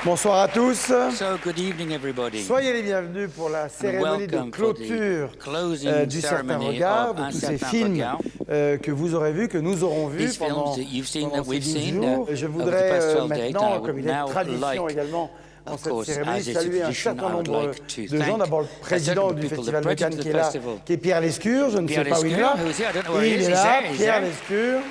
Bonsoir à tous. So, good evening, everybody. Soyez les bienvenus pour la cérémonie de clôture du Certain Regard, de tous ces films que vous aurez vus, que nous aurons vus pendant ces 10 jours. Je voudrais maintenant, comme il est de tradition également dans cette cérémonie, saluer un certain nombre de gens. D'abord le président du Festival de Cannes qui est là, qui est Pierre Lescure. Je ne sais pas où il va. Il est là, Pierre Lescure.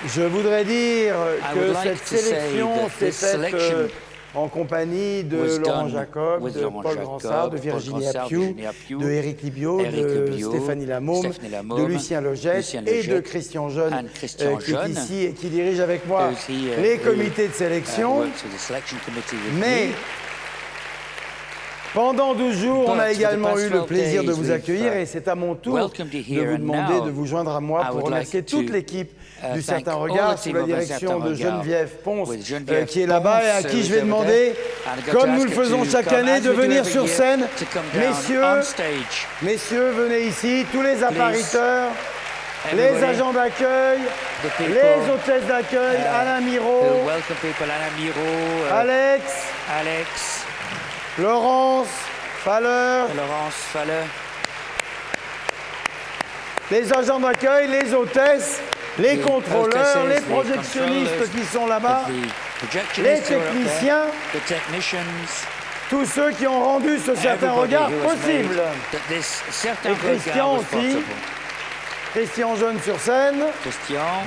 Je voudrais dire que cette sélection s'est faite en compagnie de Laurent Jacob, de Paul Gransart, de Virginie Appiou, de Éric Libio, de Stéphanie Lamaume, de Lucien Logette et de Christian Jeune, qui est ici et qui dirige avec moi les comités de sélection. Mais pendant 12 jours, on a également eu le plaisir de vous accueillir et c'est à mon tour de vous demander de vous joindre à moi pour remercier toute l'équipe du Certain Regard sous la direction de Geneviève Ponce qui est là-bas et à qui je vais demander, comme nous le faisons chaque année, de venir sur scène. Messieurs, venez ici, tous les appariteurs, les agents d'accueil, les hôtesses d'accueil, Alain Miro, Alex, Laurence Faller, les agents d'accueil, les hôtesses, les contrôleurs, les projectionnistes qui sont là-bas, les techniciens, tous ceux qui ont rendu ce Certain Regard possible. Et Christian aussi. Christian Jeune sur scène. Christian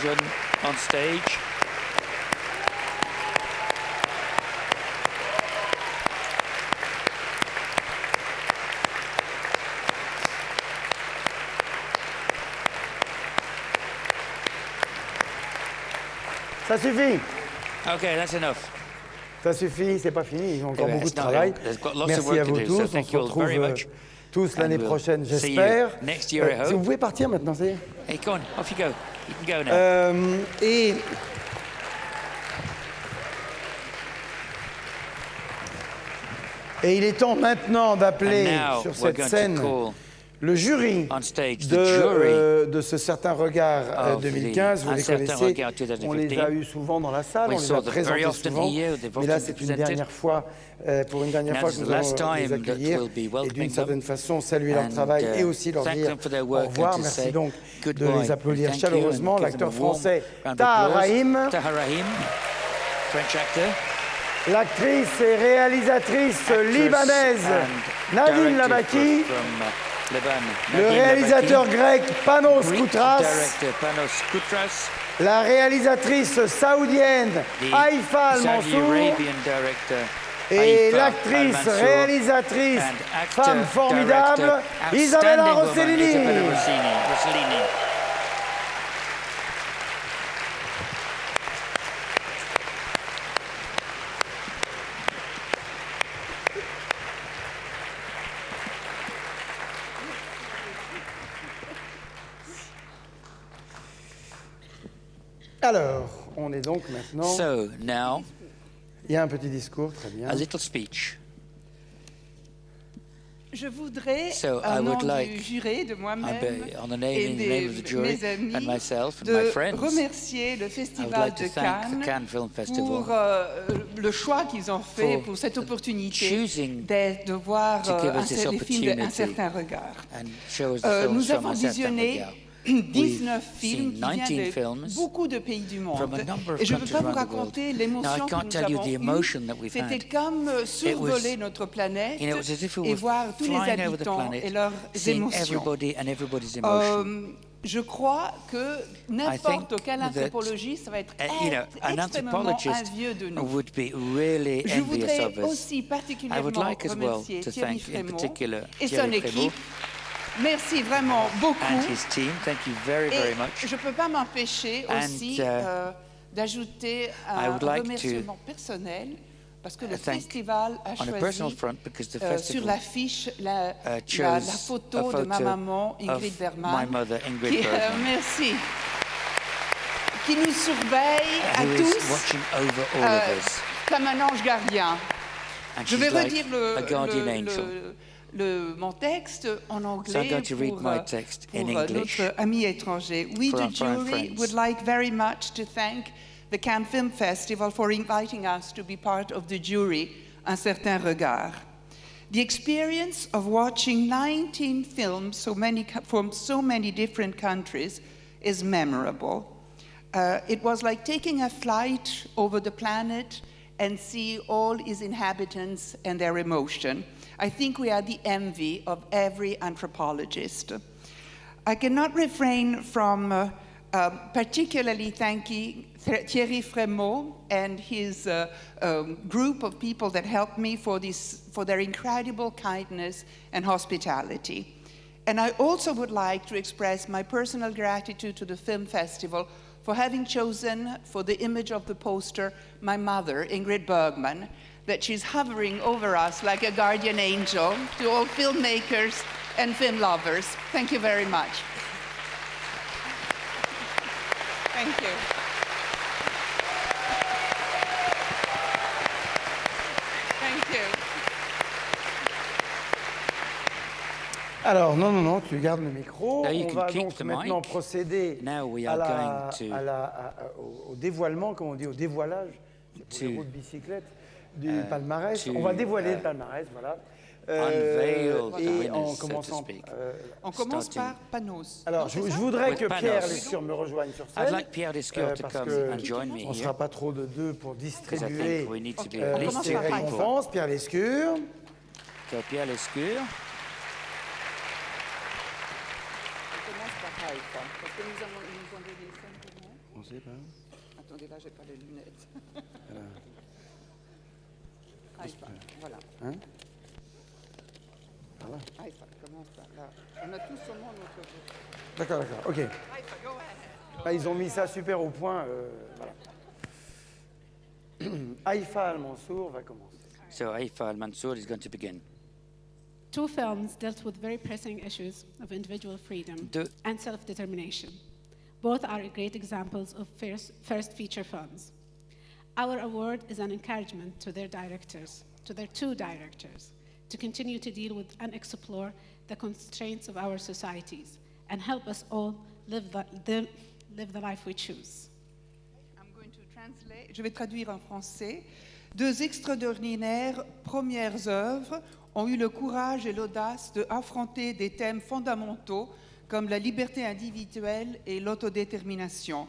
Jeune on stage. Ça suffit. OK, that's enough. Ça suffit, c'est pas fini, ils ont encore beaucoup de travail. Merci à vous tous, on se retrouve tous l'année prochaine, j'espère. Vous pouvez partir maintenant, ça y est. Hey, go on, off you go. You can go now. Et il est temps maintenant d'appeler sur cette scène le jury de ce Certain Regard 2015, vous les connaissez, on les a eus souvent dans la salle, on les a présentés souvent, mais là c'est une dernière fois, pour une dernière fois que nous allons les accueillir et d'une certaine façon saluer leur travail et aussi leur dire au revoir. Merci donc de les applaudir chaleureusement. L'acteur français Taha Rahim, l'actrice et réalisatrice libanaise Nadine Labaki, le réalisateur grec Panos Koutras, la réalisatrice saoudienne Haïfa Al-Mansour et l'actrice, réalisatrice, femme formidable Isabella Rossellini. Alors, on est donc maintenant... So, now, il y a un petit discours, très bien. A little speech. Je voudrais, au nom du jury, de moi-même et de mes amis, de remercier le Festival de Cannes pour le choix qu'ils ont fait pour cette opportunité de voir les films d'Un Certain Regard. Nous avons visionné 19 films qui viennent de beaucoup de pays du monde. Et je ne peux pas vous raconter l'émotion que nous avons eue. C'était comme survoler notre planète et voir tous les habitants et leurs émotions. Je crois que n'importe quel anthropologiste va être extrêmement envieux de nous. Je voudrais aussi particulièrement remercier Thierry Frémont et son équipe. Merci vraiment beaucoup. Et je ne peux pas m'empêcher aussi d'ajouter un remerciement personnel parce que le festival a choisi sur l'affiche la photo de ma maman Ingrid Bergman, merci, qui nous surveille à tous comme un ange gardien. Je vais redire mon texte en anglais pour notre ami étranger. We, the jury, would like very much to thank the Cannes Film Festival, for inviting us to be part of the jury, Un Certain Regard. The experience of watching 19 films from so many different countries is memorable. It was like taking a flight over the planet and see all its inhabitants and their emotion. I think we are the envy of every anthropologist. I cannot refrain from particularly thanking Thierry Frémaux and his group of people that helped me for their incredible kindness and hospitality. And I also would like to express my personal gratitude to the film festival for having chosen for the image of the poster my mother, Ingrid Bergman, that she's hovering over us like a guardian angel. To all filmmakers and film lovers, thank you very much. Thank you. Thank you. Alors, non, tu gardes le micro. On va donc maintenant procéder au dévoilement, comme on dit, au dévoilage, pour les roues de bicyclette, du palmarès. On va dévoiler le palmarès, voilà. Et en commençant, on commence par Panos. Alors, je voudrais que Pierre Lescure me rejoigne sur scène, parce qu'on ne sera pas trop de deux pour distribuer les récompenses. Pierre Lescure. Pierre Lescure. On commence par Haïfa, parce que nous avons donné les 5 pour moi. On sait pas. Attendez, là, j'ai pas les lunettes. Haïfa, voilà. Hein? Haïfa, comment ça là. On a tous seulement notre... D'accord, ok. Haïfa, go ahead. Ils ont mis ça super au point. Voilà. Haïfa Al-Mansour va commencer. So Haïfa Al-Mansour is going to begin. 2 films dealt with very pressing issues of individual freedom and self-determination. Both are great examples of first feature films. Our award is an encouragement to their directors, to their 2 directors, to continue to deal with and explore the constraints of our societies and help us all live the life we choose. I'm going to translate. Je vais traduire en français. 2 extraordinaires premières œuvres ont eu le courage et l'audace d'affronter des thèmes fondamentaux comme la liberté individuelle et l'autodétermination.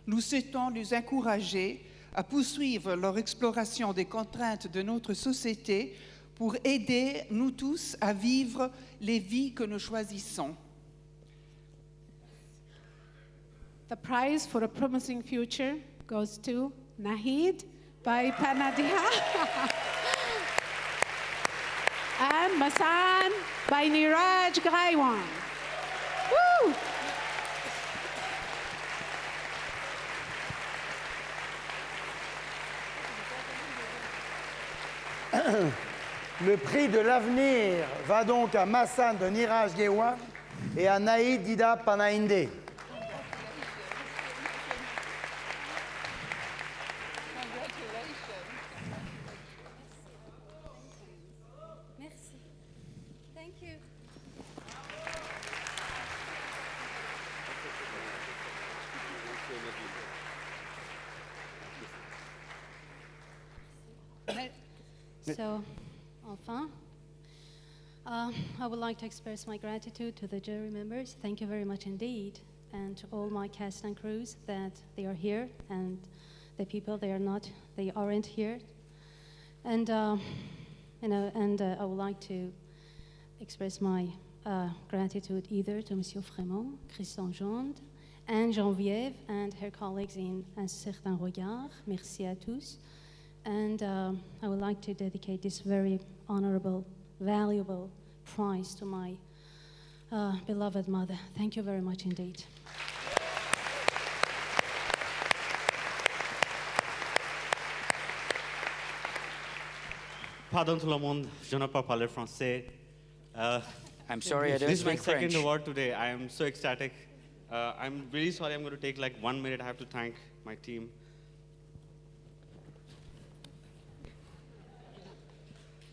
Nous souhaitons les encourager à poursuivre leur exploration des contraintes de notre société pour aider nous tous à vivre les vies que nous choisissons. The prize for a promising future goes to Nahid by Panadia and Masan by Niraj Gaiwan. Woo! Le prix de l'avenir va donc à Massan de Niraj Gaiwan et à Naïd Dida Panainde. Merci. Thank you. So, enfin, I would like to express my gratitude to the jury members. Thank you very much indeed, and to all my cast and crews that they are here, and the people they aren't here. And I would like to express my gratitude either to Monsieur Frémaux, Christian Jonde, and Geneviève, and her colleagues in Un Certain Regard. Merci à tous. And I would like to dedicate this very honorable, valuable prize to my beloved mother. Thank you very much indeed. Pardon tout le monde, je ne peux pas parler français. I'm sorry, I don't speak French. This is my second award today. I am so ecstatic. I'm really sorry. I'm going to take like 1 minute. I have to thank my team.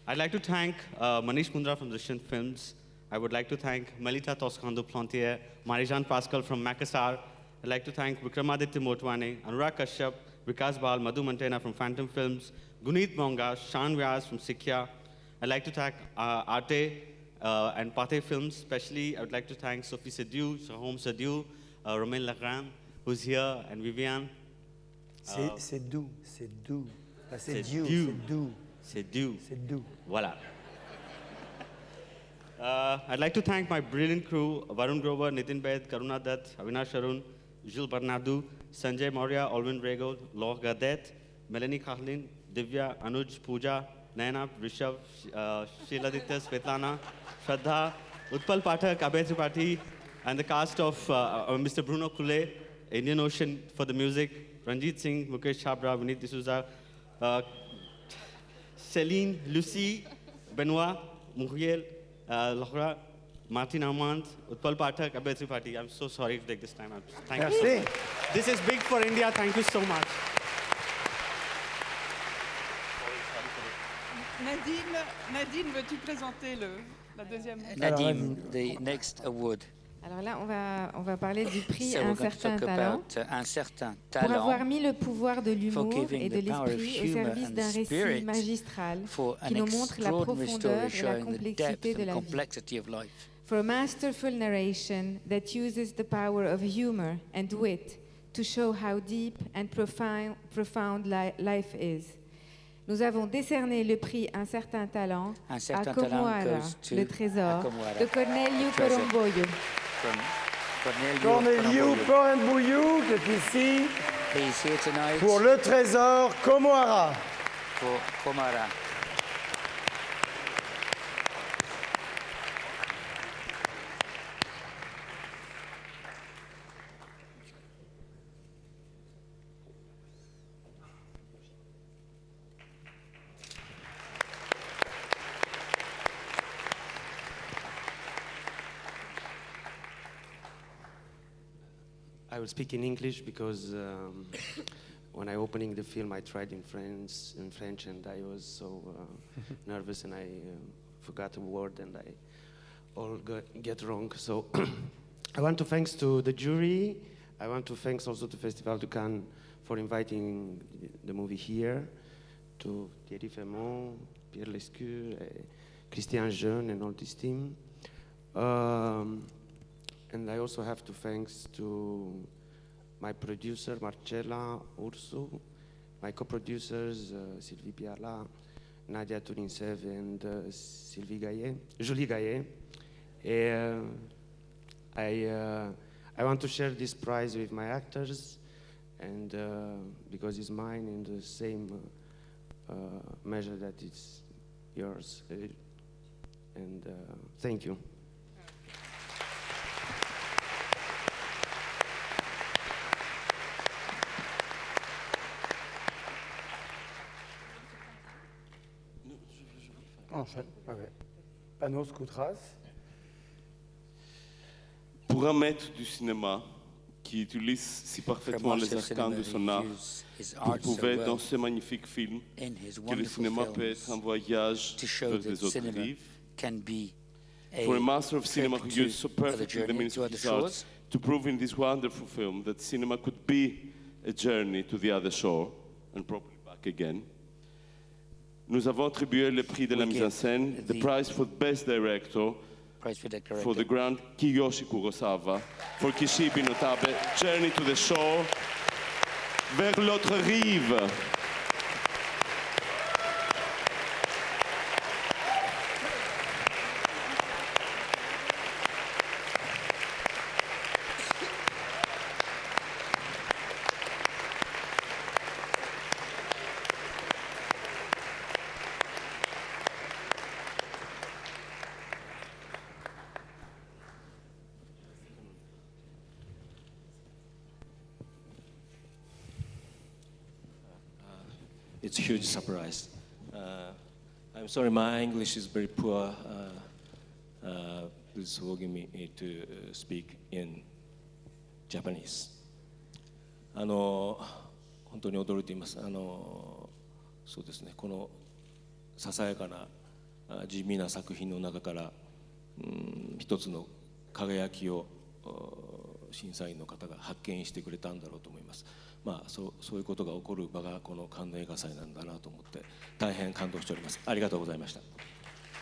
I'd like to thank Manish Mundra from Drishyam Films. I would like to thank Melita Toscando-Plantier, Marijan Pascal from Makassar. I'd like to thank Vikramaditya Motwane, Anurag Kashyap, Vikas Bal, Madhu Mantena from Phantom Films, Guneet Monga, Shan Vyas from Sikya. I'd like to thank Arte and Pate Films, especially. I would like to thank Sophie Sediou, Jérôme Sediou, Romain Lagrand, who's here, and Viviane. C'est doux. C'est Dieu, c'est doux. C'est doux. Voilà. I'd like to thank my brilliant crew, Varun Grover, Nitin Bed, Karuna Dutt, Avinash Arun, Jules Barnadu, Sanjay Maurya, Alvin Rego, Laure Gadet, Melanie Khalin, Divya, Anuj, Pooja, Naina, Rishabh, Sheila Ditya, Svetlana, Shraddha, Utpal Pathak, Abhay Tripathi, and the cast of Mr. Bruno Kule, Indian Ocean for the music, Ranjit Singh, Mukesh Chabra, Vineet D'Souza, Céline, Lucie, Benoit, Muriel, Laura, Martin Armand, Utpal Pathak, Abhay Tripathi. I'm so sorry to take this time. Thank you. This is big for India. Thank you so much. Nadine, veux-tu présenter la deuxième? Nadine, the next award. Alors là, on va parler du prix So Un certain talent. Pour avoir mis le pouvoir de l'humour et de l'esprit au service d'un récit magistral qui nous montre la profondeur et la complexité de la vie. For a masterful narration that uses the power of humor and wit to show how deep and profound life is. Nous avons décerné le prix Un certain talent à Komoara, le trésor, de Corneliu Porumboiu. Corneliu Porumboiu, qui est ici pour le trésor Komoara. Pour Komoara. I will speak in English because when I opening the film, I tried in French, and I was so nervous, and I forgot a word, and I all get wrong. So I want to thanks to the jury. I want to thanks also to Festival de Cannes for inviting the movie here, to Thierry Fermont, Pierre Lescure, Christian Jeune, and all this team. And I also have to thanks to my producer, Marcella Ursu, my co-producers, Sylvie Piala, Nadia Turinsev, and Julie Gaillet. I want to share this prize with my actors, and because it's mine in the same measure that it's yours. And thank you. Panos Koutras. Pour un maître du cinéma qui utilise si parfaitement les arcanes de son art pour prouver dans ce magnifique film que le cinéma peut être un voyage vers les autres rives. For a master of cinema who used so perfectly the means of his art to prove in this wonderful film that cinema could be a journey to the other shore and probably back again. Nous avons attribué le prix de la mise en scène, the prize for best director, for the grand Kiyoshi Kurosawa, for Kishibe no Tabe, Journey to the Shore, vers l'autre rive. It's a huge surprise. I'm sorry, my English is very poor. Please forgive me to speak in Japanese. 本当に驚いています。そうですね。このささやかな地味な作品の中から一つの輝きを審査員の方が発見してくれたんだろうと思います。そういうことが起こる場がこのカンヌ映画祭なんだなと思って大変感動しております。ありがとうございました。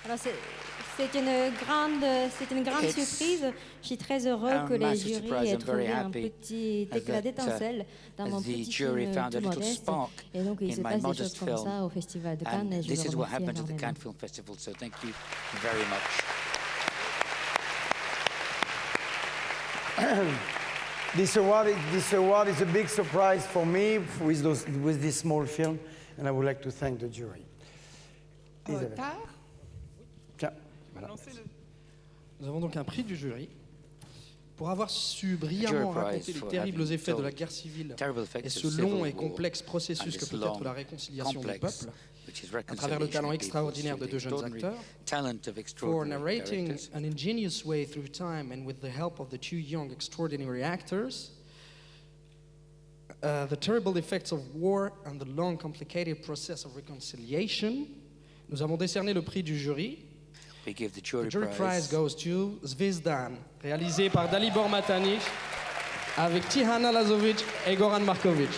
Alors c'est une grande surprise. Je suis très heureux que les jurys aient trouvé un petit éclat d'étincelle dans mon petit film tout modeste. Et donc il se passe des choses comme ça au Festival de Cannes. Et je vous remercie énormément. So thank you very much. This award is a big surprise for me with this small film, and I would like to thank the jury. Nous avons donc un prix du jury pour avoir su brillamment raconter les terribles effets de la guerre civile et ce long et complexe processus que peut être la réconciliation des peuples à travers le talent extraordinaire de deux jeunes acteurs, for narrating an ingenious way through time and with the help of the two young extraordinary actors, the terrible effects of war and the long complicated process of reconciliation. Nous avons décerné le prix du jury. We give the jury prize goes to Zvezdan, réalisé par Dalibor Matanic avec Tihana Lazovic et Goran Markovic.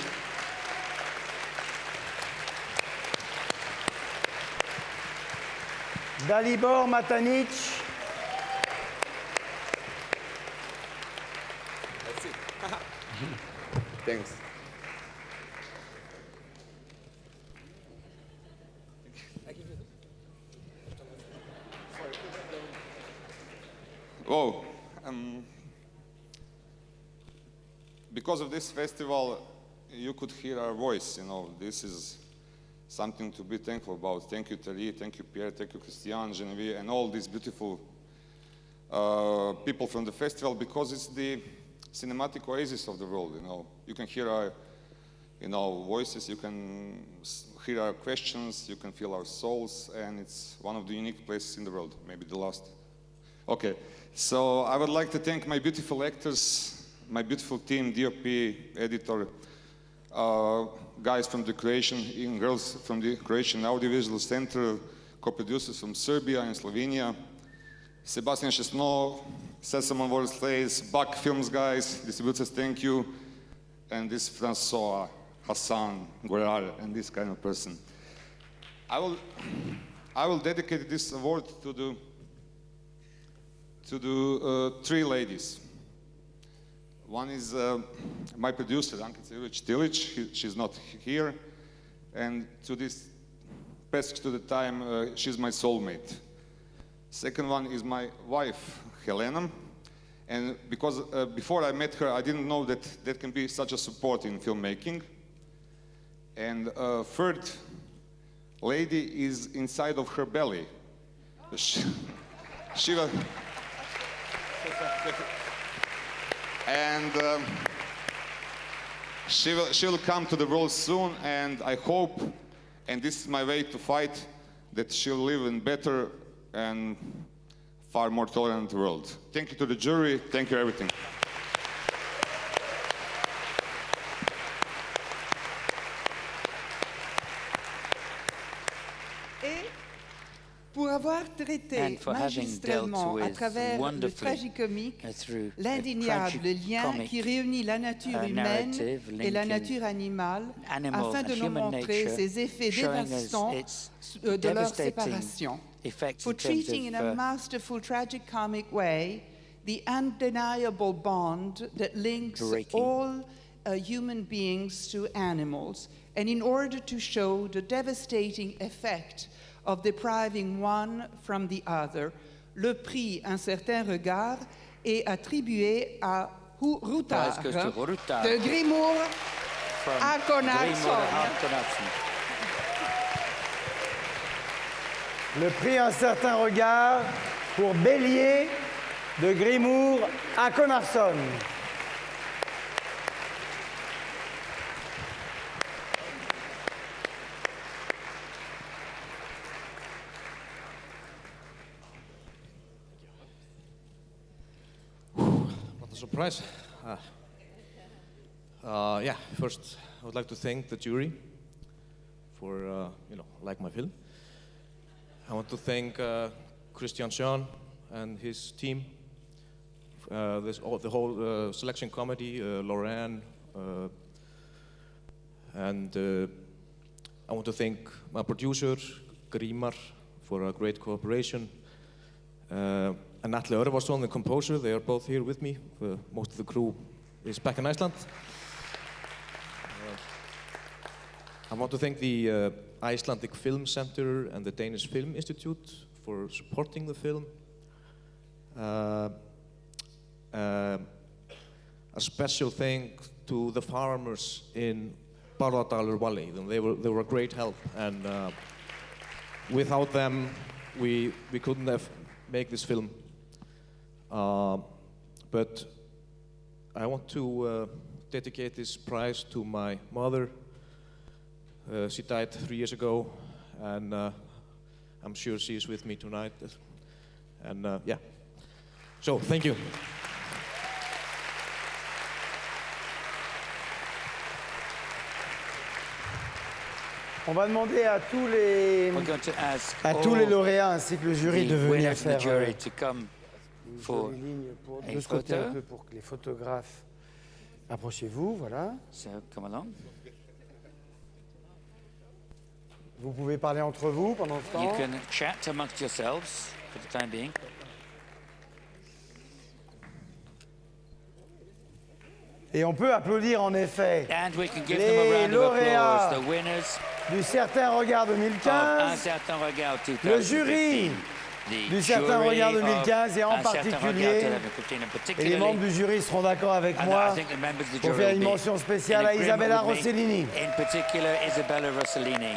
Dalibor Matanic. Thanks. Oh, because of this festival, you could hear our voice. You know, this is something to be thankful about. Thank you, Thierry. Thank you, Pierre. Thank you, Christian, Genevieve, and all these beautiful people from the festival. Because it's the cinematic oasis of the world. You know, you can hear our, voices. You can hear our questions. You can feel our souls, and it's one of the unique places in the world. Maybe the last. Okay. So I would like to thank my beautiful actors, my beautiful team, DOP, editor, guys from the Croatian, and girls from the Croatian Audiovisual Center, co-producers from Serbia and Slovenia, Sebastian Chesno, Sesamon Worslays, Bach Films guys, distributors, thank you, and this François, Hassan, Goral, and this kind of person. I will dedicate this award to the three ladies. One is my producer, Ankica Ilić-Tilić. She's not here. And to this passage to the time, she's my soulmate. Second one is my wife, Helena. And because before I met her, I didn't know that that can be such a support in filmmaking. And third lady is inside of her belly. She will... And she will come to the world soon, and I hope, and this is my way to fight, that she'll live in better and far more tolerant world. Thank you to the jury. Thank you everything. Pour avoir traité magistralement à travers le tragicomique l'indéniable lien qui réunit la nature humaine et la nature animale afin de nous montrer ces effets dévastants de leur séparation. For treating in a masterful tragicomic way the undeniable bond that links all human beings to animals, and in order to show the devastating effect of depriving one from the other, le prix Un certain regard est attribué à Rutar de Grimur Akonarsson. Le prix Un certain regard pour Bélier de Grimur Akonarsson. Surprise. First I would like to thank the jury for like my film. I want to thank Christian Schön and his team the whole selection committee, Lorraine, and I want to thank my producer, Grímar, for a great cooperation. And Atli Örvarsson, the composer, they are both here with me. Most of the crew is back in Iceland. I want to thank the Icelandic Film Center and the Danish Film Institute for supporting the film. A special thanks to the farmers in Bárðardalur Valley. They were a great help, and without them, we couldn't have made this film. But I want to dedicate this prize to my mother. She died 3 years ago, and I'm sure she is with me tonight. And yeah, so thank you. On va demander à tous les lauréats ainsi que le jury de venir faire une jolie ligne de ce côté un peu pour que les photographes approchez-vous, voilà. Vous pouvez parler entre vous pendant ce temps. You can chat amongst yourselves for the time being. Et on peut applaudir en effet les lauréats du Certain Regard 2015, le jury du Certain Regard 2015 et en particulier, et les membres du jury seront d'accord avec moi pour faire une mention spéciale à Isabella Rossellini. In particular, Isabella Rossellini.